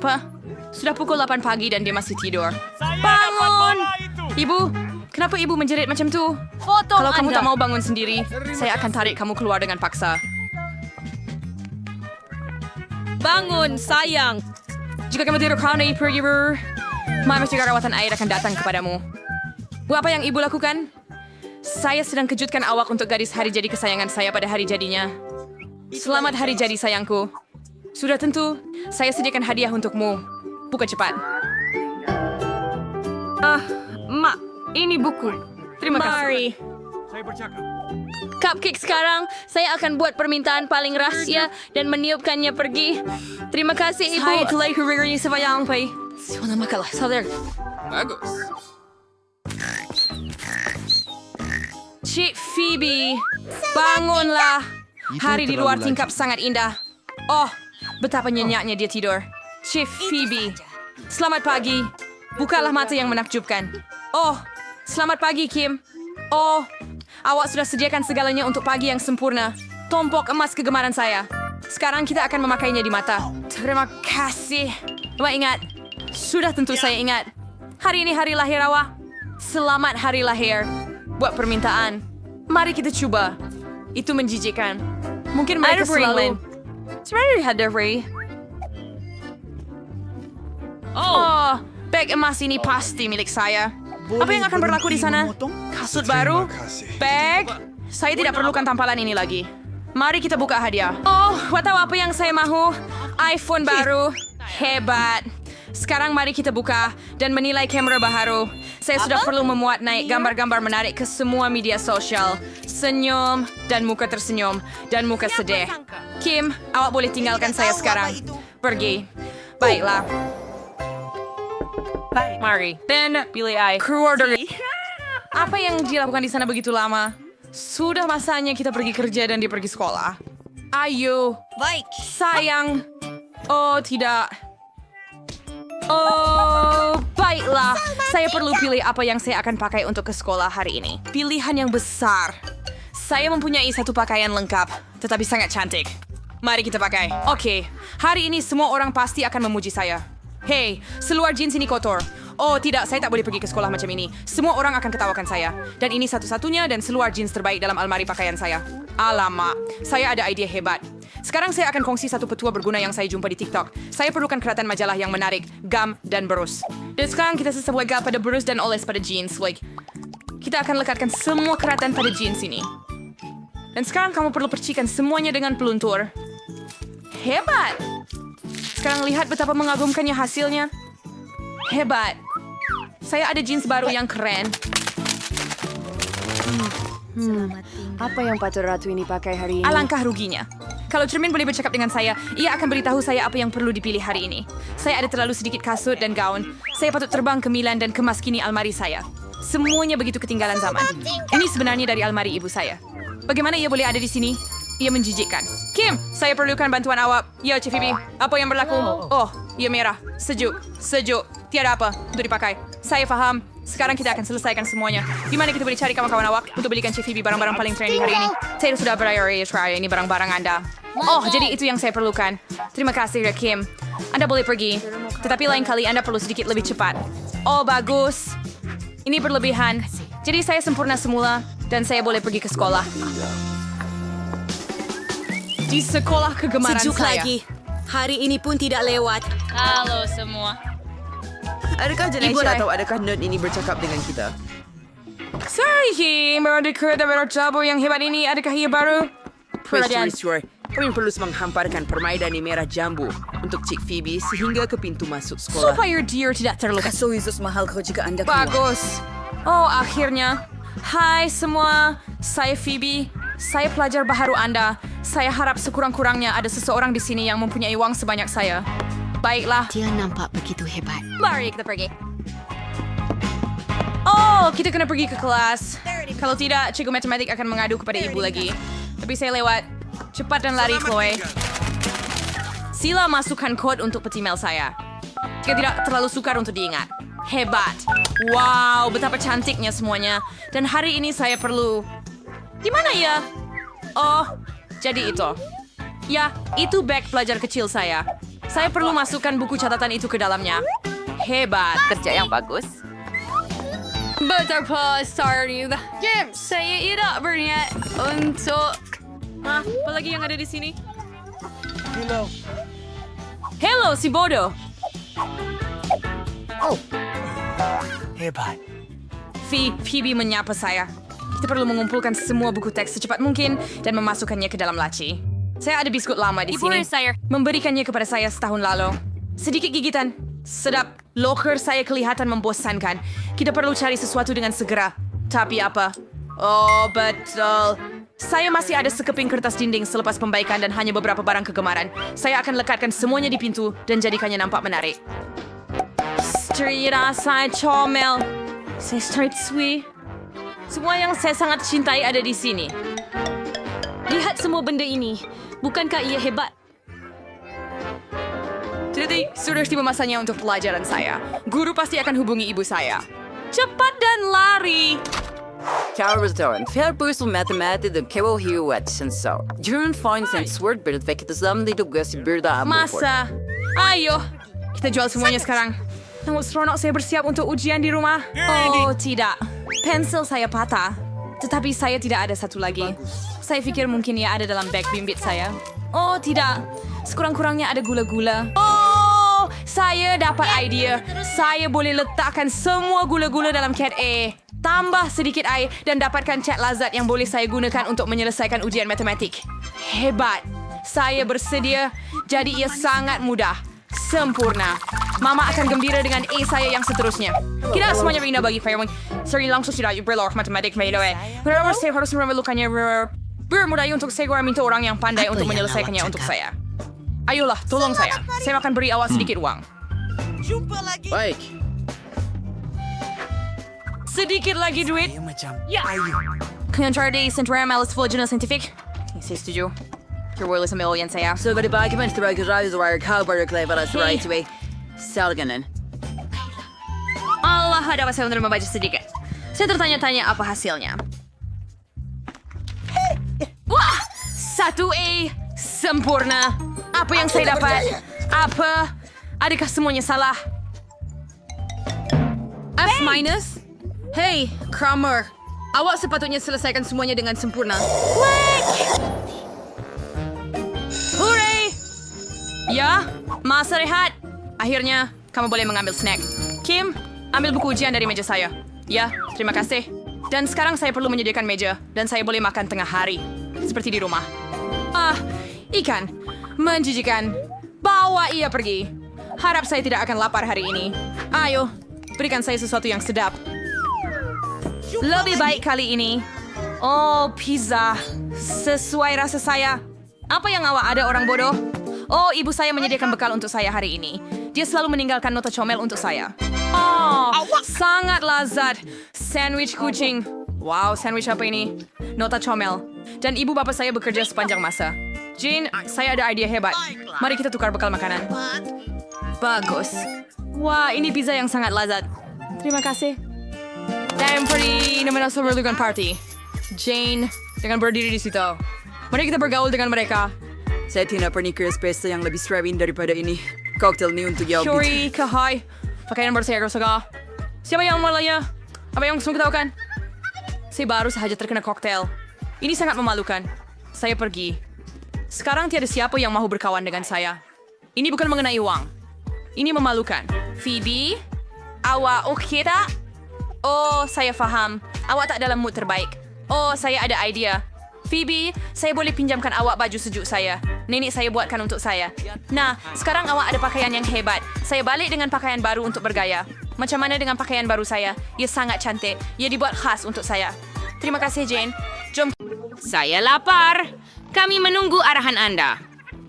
apa? Sudah pukul 8 pagi dan dia masih tidur. Bangun! Ibu, kenapa ibu menjerit macam tu? Kalau kamu tak mau bangun sendiri, saya akan tarik kamu keluar dengan paksa. Bangun, sayang. Jika kamu tidur kau naik pergi Mama juga rawatan air akan datang kepadamu. Apa yang ibu lakukan? Saya sedang kejutkan awak untuk gadis hari jadi kesayangan saya pada hari jadinya. Selamat hari jadi sayangku. Sudah tentu, saya sediakan hadiah untukmu. Buka cepat. Mak, ini buku. Terima kasih. Mari. Cupcake sekarang, saya akan buat permintaan paling rahasia dan meniupkannya pergi. Terima kasih, Ibu. Hai, telah hurry sayang, pai. Siapa makalah, sadar. Bagus. Cik Phoebe, bangunlah. Hari di luar tingkap sangat indah. Oh, betapa nyenyaknya dia tidur. Cik Phoebe, selamat pagi. Bukalah mata yang menakjubkan. Oh, selamat pagi, Kim. Oh, awak sudah sediakan segalanya untuk pagi yang sempurna. Tompok emas kegemaran saya. Sekarang kita akan memakainya di mata. Terima kasih. Awak ingat? Sudah tentu saya ingat. Hari ini hari lahir awak. Selamat hari lahir. Buat permintaan. Mari kita coba. Itu menjijikkan. Mungkin mereka selalu... Sebenarnya Hadari. Oh, bag emas ini pasti milik saya. Apa yang akan berlaku di sana? Kasut baru? Bag? Saya tidak perlukan tampalan ini lagi. Mari kita buka hadiah. Oh, tahu apa yang saya mahu? iPhone baru. Hebat. Sekarang mari kita buka dan menilai kamera baru. Saya sudah perlu memuat naik gambar-gambar menarik ke semua media sosial. Senyum dan muka tersenyum dan muka sedih. Kim, awak boleh tinggalkan saya sekarang. Pergi. Baiklah. Mari. Dan pilih I. Keluar dari... Apa yang dilakukan di sana begitu lama? Sudah masanya kita pergi kerja dan dia pergi sekolah. Ayo. Baik. Sayang. Oh, tidak. Oh, baiklah. Saya perlu pilih apa yang saya akan pakai untuk ke sekolah hari ini. Pilihan yang besar. Saya mempunyai satu pakaian lengkap, tetapi sangat cantik. Mari kita pakai. Oke, hari ini semua orang pasti akan memuji saya. Hei, seluar jeans ini kotor. Oh tidak, saya tak boleh pergi ke sekolah macam ini. Semua orang akan ketawakan saya. Dan ini satu-satunya dan seluar jeans terbaik dalam almari pakaian saya. Alamak, saya ada ide hebat. Sekarang saya akan kongsi satu petua berguna yang saya jumpa di TikTok. Saya perlukan keratan majalah yang menarik, gam, dan berus. Dan sekarang kita sesuai gam pada berus dan oles pada jeans. Kita akan lekatkan semua keratan pada jeans ini. Dan sekarang kamu perlu percikan semuanya dengan peluntur. Hebat! Sekarang lihat betapa mengagumkannya hasilnya. Hebat. Saya ada jeans baru yang keren. Apa yang patut ratu ini pakai hari ini? Alangkah ruginya. Kalau cermin boleh bercakap dengan saya, ia akan beritahu saya apa yang perlu dipilih hari ini. Saya ada terlalu sedikit kasut dan gaun. Saya patut terbang ke Milan dan kemaskini almari saya. Semuanya begitu ketinggalan zaman. Ini sebenarnya dari almari ibu saya. Bagaimana ia boleh ada di sini? Ia menjijikkan. Kim, saya perlukan bantuan awak. Ya, Cik Phoebe. Apa yang berlaku? Oh, ia merah. Sejuk. Sejuk. Tiada apa untuk dipakai. Saya faham. Sekarang kita akan selesaikan semuanya. Di mana kita boleh cari kawan-kawan awak untuk belikan Cik Phoebe barang-barang paling trendy hari ini. Saya sudah berayar ini barang-barang Anda. Oh, jadi itu yang saya perlukan. Terima kasih, Kim. Anda boleh pergi. Tetapi lain kali Anda perlu sedikit lebih cepat. Oh, bagus. Ini berlebihan. Jadi saya sempurna semula dan saya boleh pergi ke sekolah. Di sekolah kegemaran Sejuk saya. lagi. Hari ini pun tidak lewat. Halo semua. Adakah Janesha atau adakah nerd ini bercakap dengan kita? Sorry, baru dekat dari cabur yang hebat ini. Adakah ia baru? Perhatian. Sure. Kami perlu menghamparkan permainan di merah jambu untuk Cik Phoebe sehingga ke pintu masuk sekolah. Supaya dia tidak terluka. So Yesus mahal kau jika anda keluar. Bagus. Oh, akhirnya. Hai semua, saya Phoebe. Saya pelajar baharu Anda. Saya harap sekurang-kurangnya ada seseorang di sini yang mempunyai uang sebanyak saya. Baiklah. Dia nampak begitu hebat. Mari kita pergi. Oh, kita kena pergi ke kelas. Kalau tidak, cikgu matematik akan mengadu kepada ibu lagi. Tapi saya lewat. Cepat dan lari, Chloe. Sila masukkan kod untuk peti mail saya. Jika tidak terlalu sukar untuk diingat. Hebat. Wow, betapa cantiknya semuanya. Dan hari ini saya perlu... Di mana ya? Oh, jadi itu. Ya, itu bag pelajar kecil saya. Saya perlu masukkan buku catatan itu ke dalamnya. Hebat. Kerja yang bagus. Betul po, sorry. James, saya tidak berniat untuk... Apa lagi yang ada di sini? Hello, si bodoh. Hebat. Phoebe menyapa saya. Kita perlu mengumpulkan semua buku teks secepat mungkin dan memasukkannya ke dalam laci. Saya ada biskut lama di sini. Memberikannya kepada saya setahun lalu. Sedikit gigitan. Sedap. Locker saya kelihatan membosankan. Kita perlu cari sesuatu dengan segera. Tapi apa? Oh, betul. Saya masih ada sekeping kertas dinding selepas pembaikan dan hanya beberapa barang kegemaran. Saya akan lekatkan semuanya di pintu dan jadikannya nampak menarik. Street rasa comel. Saya street sweet. Semua yang saya sangat cintai ada di sini. Lihat semua benda ini. Bukankah ia hebat? Jadi, sudah tiba masanya untuk pelajaran saya. Guru pasti akan hubungi ibu saya. Cepat dan lari. Kärleksdagen, flerpussel matematik dan kevohiuet sensor. Jurun finds and sword build vekit zamli dugas birda amuport. Masa. Ayo. Kita jual semuanya sekarang. Namun seronok saya bersiap untuk ujian di rumah. Oh, tidak. Pensil saya patah. Tetapi saya tidak ada satu lagi. Saya pikir mungkin ia ada dalam bag bimbit saya. Oh, tidak. Sekurang-kurangnya ada gula-gula. Oh, saya dapat idea. Saya boleh letakkan semua gula-gula dalam cat A. Tambah sedikit air dan dapatkan cat lazat yang boleh saya gunakan untuk menyelesaikan ujian matematik. Hebat. Saya bersedia. Jadi ia sangat mudah. Sempurna. Mama akan gembira dengan A saya yang seterusnya. Tidak semuanya bina bagi Firewing. Sering langsung tidak berlor matematik meloe. Benar-benar saya harus memerlukannya. Bermudah untuk saya minta orang yang pandai untuk menyelesaikannya untuk saya. Ayolah, tolong saya. Saya akan beri awak sedikit uang. Baik. Sedikit lagi duit. Dia macam Kalian cari di Central Analysis Jurnal Scientific? Saya setuju. Terwirless ang million saya. Så var det bagmen till Ragazar och Kalbar och Klevar att right away. Salganen. Allah, dapat saya untuk membaca sedikit. Saya tertanya-tanya apa hasilnya. Wah! 1A. Sempurna. Apa yang saya dapat? Apa? Adakah semuanya salah? F minus? Hey, Kramer. Awak sepatutnya selesaikan semuanya dengan sempurna. Hooray! Ya, masa rehat. Akhirnya, kamu boleh mengambil snack. Kim, ambil buku ujian dari meja saya. Ya, terima kasih. Dan sekarang saya perlu menyediakan meja, dan saya boleh makan tengah hari. Seperti di rumah. Ikan. Menjijikan. Bawa ia pergi. Harap saya tidak akan lapar hari ini. Ayo, berikan saya sesuatu yang sedap. Lebih baik kali ini. Oh, pizza. Sesuai rasa saya. Apa yang awak ada, orang bodoh? Oh, ibu saya menyediakan bekal untuk saya hari ini. Dia selalu meninggalkan nota comel untuk saya. Oh, sangat lazat. Sandwich kucing. Wow, sandwich apa ini? Nota comel. Dan ibu bapak saya bekerja sepanjang masa. Jane, saya ada ide hebat. Mari kita tukar bekal makanan. Bagus. Wah, ini pizza yang sangat lazat. Terima kasih. Time for the Namanasa Merlukan Party. Jane, jangan berdiri di situ. Mari kita bergaul dengan mereka. Saya tidak pernah kira pesta yang lebih seravin daripada ini. Cocktail ini untuk jauh. Shuri, kahai. Pakaian baru saya saga. Siapa yang mulanya? Apa yang semua ketahukan? Saya baru saja terkena koktail. Ini sangat memalukan. Saya pergi. Sekarang tiada siapa yang mau berkawan dengan saya. Ini bukan mengenai uang. Ini memalukan. Phoebe, awak oke tak? Oh, saya faham. Awak tak dalam mood terbaik. Oh, saya ada idea. Phoebe, saya boleh pinjamkan awak baju sejuk saya. Nenek saya buatkan untuk saya. Nah, sekarang awak ada pakaian yang hebat. Saya balik dengan pakaian baru untuk bergaya. Macam mana dengan pakaian baru saya? Ia sangat cantik. Ia dibuat khas untuk saya. Terima kasih, Jane. Jom. Saya lapar. Kami menunggu arahan Anda.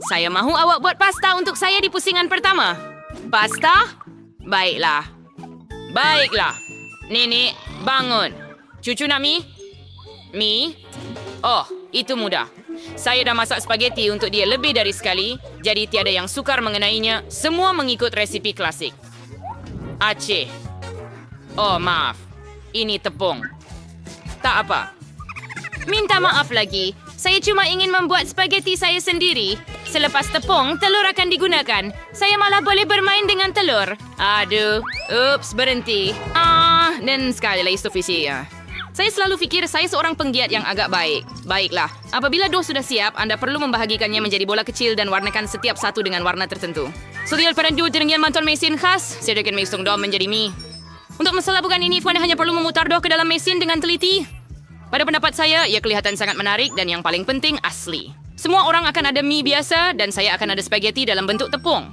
Saya mahu awak buat pasta untuk saya di pusingan pertama. Pasta? Baiklah. Baiklah. Nenek, bangun. Cucu nak mi? Mi? Oh, itu mudah. Saya dah masak spaghetti untuk dia lebih dari sekali, jadi tiada yang sukar mengenainya. Semua mengikut resipi klasik. Aceh. Oh, maaf. Ini tepung. Tak apa. Minta maaf lagi. Saya cuma ingin membuat spaghetti saya sendiri. Selepas tepung, telur akan digunakan. Saya malah boleh bermain dengan telur. Aduh, ups, berhenti. Dan sekali lagi sufisi ya. Saya selalu fikir saya seorang penggiat yang agak baik. Baiklah, apabila dough sudah siap, Anda perlu membahagikannya menjadi bola kecil dan warnakan setiap satu dengan warna tertentu. Setiap perandu dengan manton mesin khas, sediakan mesin dough menjadi mie. Untuk masalah bukan ini, Anda hanya perlu memutar dough ke dalam mesin dengan teliti. Pada pendapat saya, ia kelihatan sangat menarik dan yang paling penting, asli. Semua orang akan ada mie biasa dan saya akan ada spaghetti dalam bentuk tepung.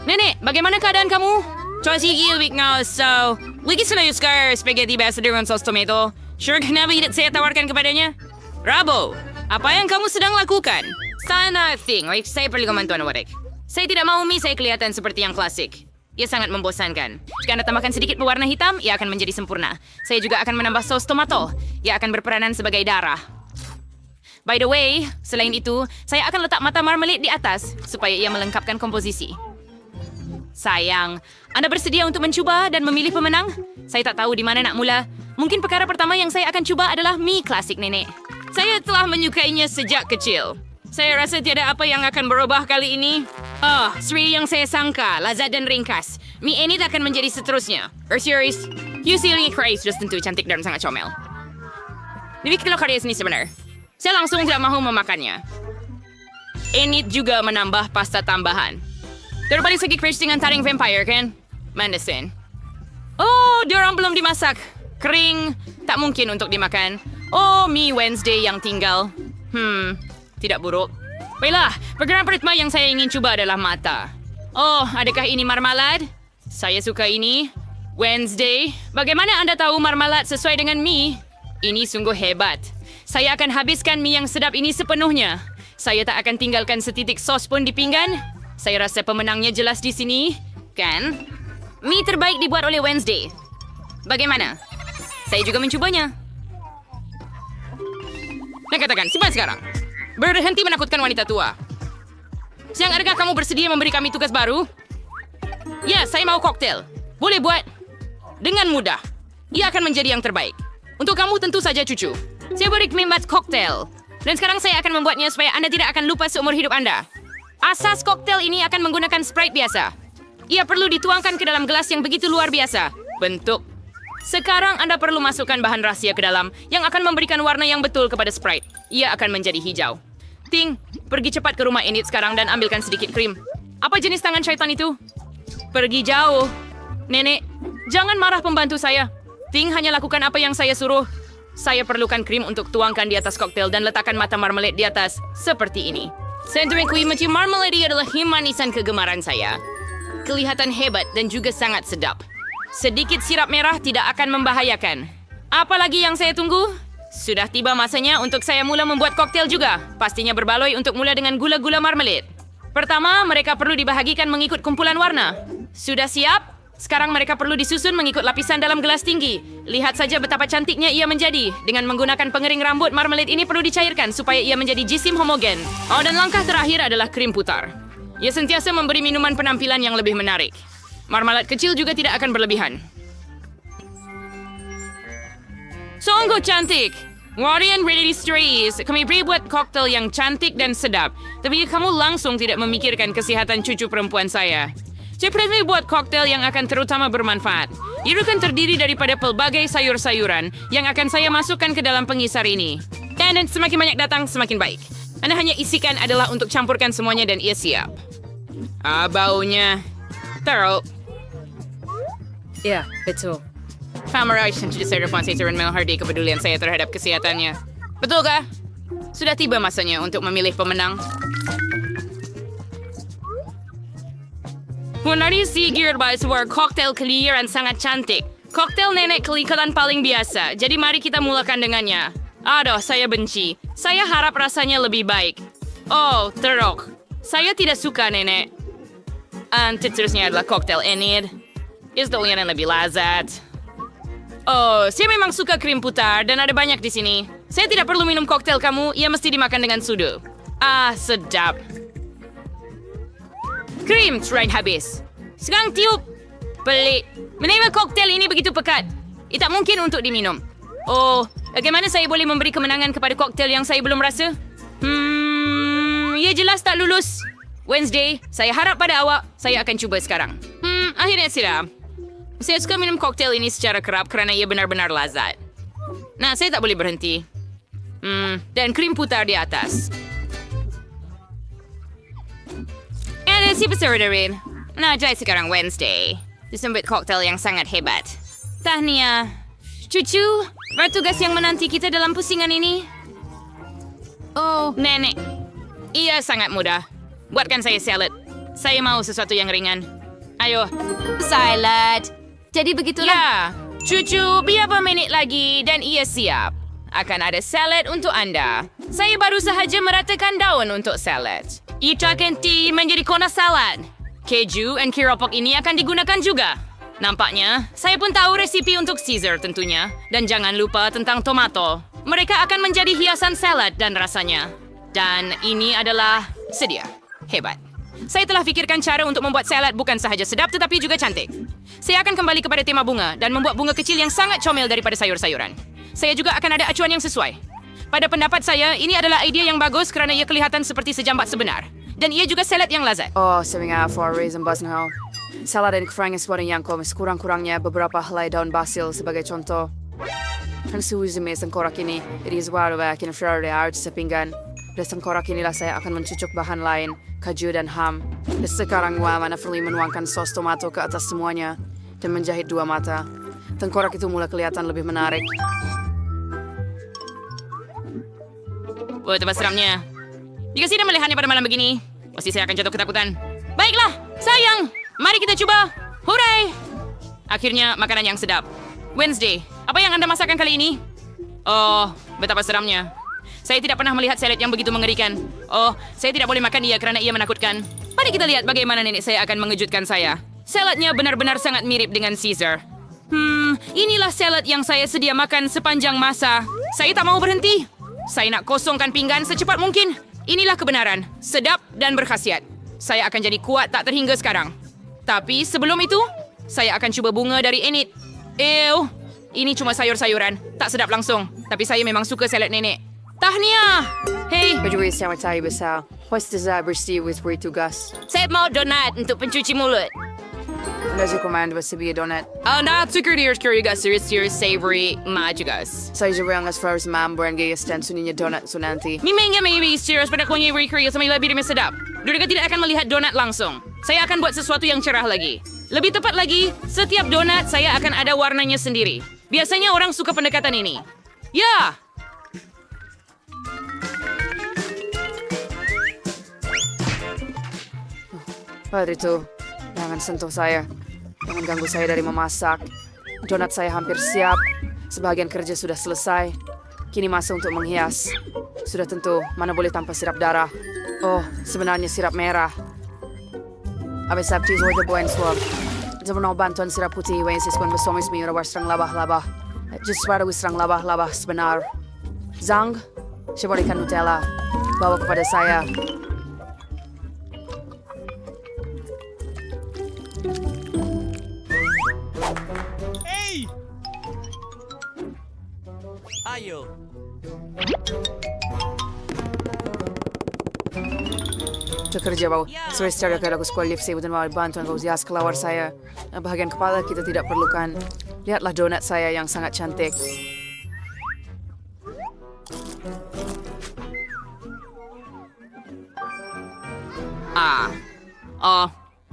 Nenek, bagaimana keadaan kamu? Sige, week now, so... Lagi sana yung spaghetti biasa dengan sos tomato. Sure, kenapa tidak saya tawarkan kepadanya? Rabo, apa yang kamu sedang lakukan? Sana thing, like, saya perlu kemantuan warek. Saya tidak mau mie saya kelihatan seperti yang klasik. Ia sangat membosankan. Jika Anda tambahkan sedikit pewarna hitam, ia akan menjadi sempurna. Saya juga akan menambah sos tomato. Ia akan berperanan sebagai darah. By the way, selain itu, saya akan letak mata marmalade di atas supaya ia melengkapkan komposisi. Sayang, Anda bersedia untuk mencuba dan memilih pemenang? Saya tak tahu di mana nak mula. Mungkin perkara pertama yang saya akan cuba adalah mie klasik nenek. Saya telah menyukainya sejak kecil. Saya rasa tiada apa yang akan berubah kali ini. Seperti yang saya sangka, lazat dan ringkas. Mie ini akan menjadi seterusnya. Serius, you silly Christ, sudah tentu cantik dan sangat comel. Demi kilo karya seni sebenar. Saya langsung tidak mahu memakannya. Enid juga menambah pasta tambahan. Daripada segi fresh dengan taring vampire, kan? Mandasin. Oh, diorang belum dimasak. Kering, tak mungkin untuk dimakan. Oh, mie Wednesday yang tinggal. Tidak buruk. Baiklah, pergerakan pertama yang saya ingin cuba adalah mata. Oh, adakah ini marmalad? Saya suka ini. Wednesday, bagaimana Anda tahu marmalad sesuai dengan mie? Ini sungguh hebat. Saya akan habiskan mie yang sedap ini sepenuhnya. Saya tak akan tinggalkan setitik sos pun di pinggan. Saya rasa pemenangnya jelas di sini, kan? Mie terbaik dibuat oleh Wednesday. Bagaimana? Saya juga mencobanya. Nah, katakan, simpan sekarang. Berhenti menakutkan wanita tua. Siang, adakah kamu bersedia memberi kami tugas baru? Ya, saya mau koktail. Boleh buat dengan mudah. Ia akan menjadi yang terbaik. Untuk kamu tentu saja cucu. Saya beri membuat koktail. Dan sekarang saya akan membuatnya supaya Anda tidak akan lupa seumur hidup Anda. Asas koktail ini akan menggunakan Sprite biasa. Ia perlu dituangkan ke dalam gelas yang begitu luar biasa. Bentuk. Sekarang Anda perlu masukkan bahan rahasia ke dalam yang akan memberikan warna yang betul kepada Sprite. Ia akan menjadi hijau. Ting, pergi cepat ke rumah Enid sekarang dan ambilkan sedikit krim. Apa jenis tangan syaitan itu? Pergi jauh. Nenek, jangan marah pembantu saya. Ting hanya lakukan apa yang saya suruh. Saya perlukan krim untuk tuangkan di atas koktail dan letakkan mata marmalade di atas. Seperti ini. Sentiment cream marmalade adalah manisan kegemaran saya. Kelihatan hebat dan juga sangat sedap. Sedikit sirap merah tidak akan membahayakan. Apalagi yang saya tunggu? Sudah tiba masanya untuk saya mula membuat koktail juga. Pastinya berbaloi untuk mula dengan gula-gula marmalade. Pertama, mereka perlu dibahagikan mengikut kumpulan warna. Sudah siap? Sekarang mereka perlu disusun mengikut lapisan dalam gelas tinggi. Lihat saja betapa cantiknya ia menjadi. Dengan menggunakan pengering rambut, marmalade ini perlu dicairkan supaya ia menjadi jisim homogen. Oh, dan langkah terakhir adalah krim putar. Ia sentiasa memberi minuman penampilan yang lebih menarik. Marmalade kecil juga tidak akan berlebihan. Sungguh cantik. Warrior Ready Strays. Kami beri buat koktail yang cantik dan sedap. Tapi kamu langsung tidak memikirkan kesehatan cucu perempuan saya. Saya perlu buat koktail yang akan terutama bermanfaat. Ia akan terdiri daripada pelbagai sayur-sayuran yang akan saya masukkan ke dalam pengisar ini. Dan semakin banyak datang, semakin baik. Anda hanya isikan adalah untuk campurkan semuanya dan ia siap. Baunya teruk. Ya, betul. Family sudah saya refleksi dan menghargai kepedulian saya terhadap kesehatannya. Betulkah? Sudah tiba masanya untuk memilih pemenang. Menari sigir by sebuah koktail clear dan sangat cantik. Koktail nenek kelihatan paling biasa, jadi mari kita mulakan dengannya. Aduh, saya benci. Saya harap rasanya lebih baik. Oh, teruk. Saya tidak suka nenek. Seterusnya adalah koktail Enid. Istilahnya yang lebih lazat. Oh, saya memang suka krim putar dan ada banyak di sini. Saya tidak perlu minum koktail kamu, ia mesti dimakan dengan sudu. Sedap. Krim terakhir habis. Sekarang tiup. Pelik. Menerima koktail ini begitu pekat. Ia tak mungkin untuk diminum. Oh, bagaimana saya boleh memberi kemenangan kepada koktail yang saya belum rasa? ia jelas tak lulus. Wednesday, saya harap pada awak, saya akan cuba sekarang. Akhirnya siram. Saya suka minum koktail ini secara kerap kerana ia benar-benar lazat. Nah, saya tak boleh berhenti. Dan krim putar di atas. Ada si peserta-rin. Nah, jadi sekarang Wednesday. Disambut koktail yang sangat hebat. Tahniah. Cucu, bertugas yang menanti kita dalam pusingan ini. Oh, nenek. Ia sangat mudah. Buatkan saya salad. Saya mau sesuatu yang ringan. Ayo. Salad. Jadi begitulah. Ya, cucu, beberapa menit lagi dan ia siap. Akan ada salad untuk anda. Saya baru sahaja meratakan daun untuk salad. Itu akan menjadi kona salad. Keju dan keropok ini akan digunakan juga. Nampaknya, saya pun tahu resipi untuk Caesar tentunya. Dan jangan lupa tentang tomato. Mereka akan menjadi hiasan salad dan rasanya. Dan ini adalah sedia. Hebat. Saya telah fikirkan cara untuk membuat salad bukan sahaja sedap tetapi juga cantik. Saya akan kembali kepada tema bunga dan membuat bunga kecil yang sangat comel daripada sayur-sayuran. Saya juga akan ada acuan yang sesuai. Pada pendapat saya, ini adalah idea yang bagus kerana ia kelihatan seperti sejambat sebenar. Dan ia juga salad yang lazat. Oh, sabi nga, for a reason, Bosnhal. Salad dan kefrangnya sebuah yang komis, kurang-kurangnya beberapa helai daun basil sebagai contoh. Ang suwi sa korak ini, it is waru ba kinafrari art sa pinggan. Dari tengkorak inilah saya akan mencucuk bahan lain, kaju dan ham. Dan sekarang mana perlu menuangkan sos tomato ke atas semuanya dan menjahit 2 mata. Tengkorak itu mulai kelihatan lebih menarik. Wah, tempat seramnya. Jika saya melihatnya pada malam begini, pasti saya akan jatuh ketakutan. Baiklah, sayang. Mari kita coba. Hooray! Akhirnya, makanan yang sedap. Wednesday, apa yang anda masakan kali ini? Oh, betapa seramnya. Saya tidak pernah melihat salad yang begitu mengerikan. Oh, saya tidak boleh makan ia kerana ia menakutkan. Mari kita lihat bagaimana nenek saya akan mengejutkan saya. Saladnya benar-benar sangat mirip dengan Caesar. Inilah salad yang saya sedia makan sepanjang masa. Saya tak mau berhenti. Saya nak kosongkan pinggan secepat mungkin. Inilah kebenaran. Sedap dan berkhasiat. Saya akan jadi kuat tak terhingga sekarang. Tapi sebelum itu, saya akan cuba bunga dari Enid. Ew, ini cuma sayur-sayuran. Tak sedap langsung. Tapi saya memang suka salad nenek. Tahniah! Hey, Bajuri sama tayo basa. What's the zabersti with tugas? saya mau donat untuk pencuci mulut. Wala si command ba sabi donut? Not sugar dears, juga serious, savory, majugas. Sa ijo ang as far as mambo and gayas ten sunin niya donut sunanti. Mimengnya maybe serious pada kunyai very sama lebih demi sedap. Mereka tidak akan melihat donat langsung. Saya akan buat sesuatu yang cerah lagi. Lebih tepat lagi, setiap donat saya akan ada warnanya sendiri. Biasanya orang suka pendekatan ini. Ya! Padre itu, jangan sentuh saya. Jangan ganggu saya dari memasak. Donat saya hampir siap. Sebagian kerja sudah selesai. Kini masa untuk menghias. Sudah tentu, mana boleh tanpa sirap darah. Oh, sebenarnya sirap merah. Abis sabti zo the boy and swab. Zaman bantuan sirap putih wensis kung besomis mi rawar serang labah-labah. Just para serang labah-labah sebenar. Zang, siya berikan Nutella. Bawa kepada saya. Kerja bau. Sudah secara kaya aku sekolah lift saya dan mau bantuan kau zias kelawar saya. Bahagian kepala kita tidak perlukan. Lihatlah donat saya yang sangat cantik.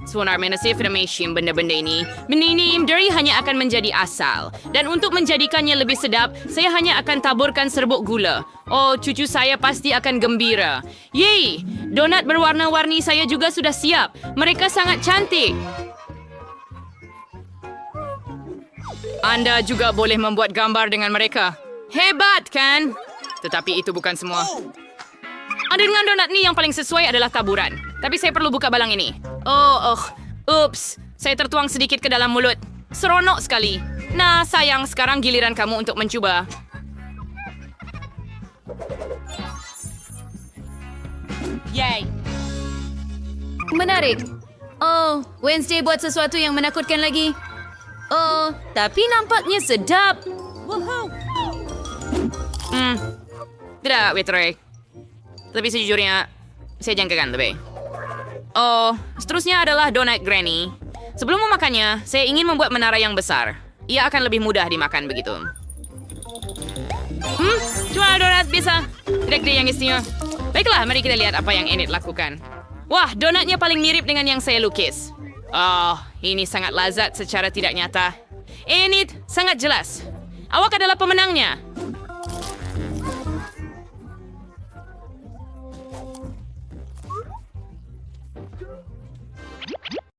Sebenarnya saya affirmation benda-benda ini. Benda ini dari hanya akan menjadi asal. Dan untuk menjadikannya lebih sedap, saya hanya akan taburkan serbuk gula. Oh, cucu saya pasti akan gembira. Yeay! Donat berwarna-warni saya juga sudah siap. Mereka sangat cantik. Anda juga boleh membuat gambar dengan mereka. Hebat, kan? Tetapi itu bukan semua. Dengan donat ni yang paling sesuai adalah taburan. Tapi saya perlu buka balang ini. Ups. Saya tertuang sedikit ke dalam mulut. Seronok sekali. Nah, sayang, sekarang giliran kamu untuk mencuba. Yay! Menarik. Oh, Wednesday buat sesuatu yang menakutkan lagi. Oh, tapi nampaknya sedap. Tidak, Witre. Tapi sejujurnya, Saya jangkakan lebih. Oh, seterusnya adalah donat Granny. Sebelum memakannya, saya ingin membuat menara yang besar. Ia akan lebih mudah dimakan begitu. Cuma donat biasa. Tidak ada yang istimewa. Baiklah, mari kita lihat apa yang Enid lakukan. Wah, donatnya paling mirip dengan yang saya lukis. Oh, ini sangat lazat secara tidak nyata. Enid, sangat jelas. Awak adalah pemenangnya.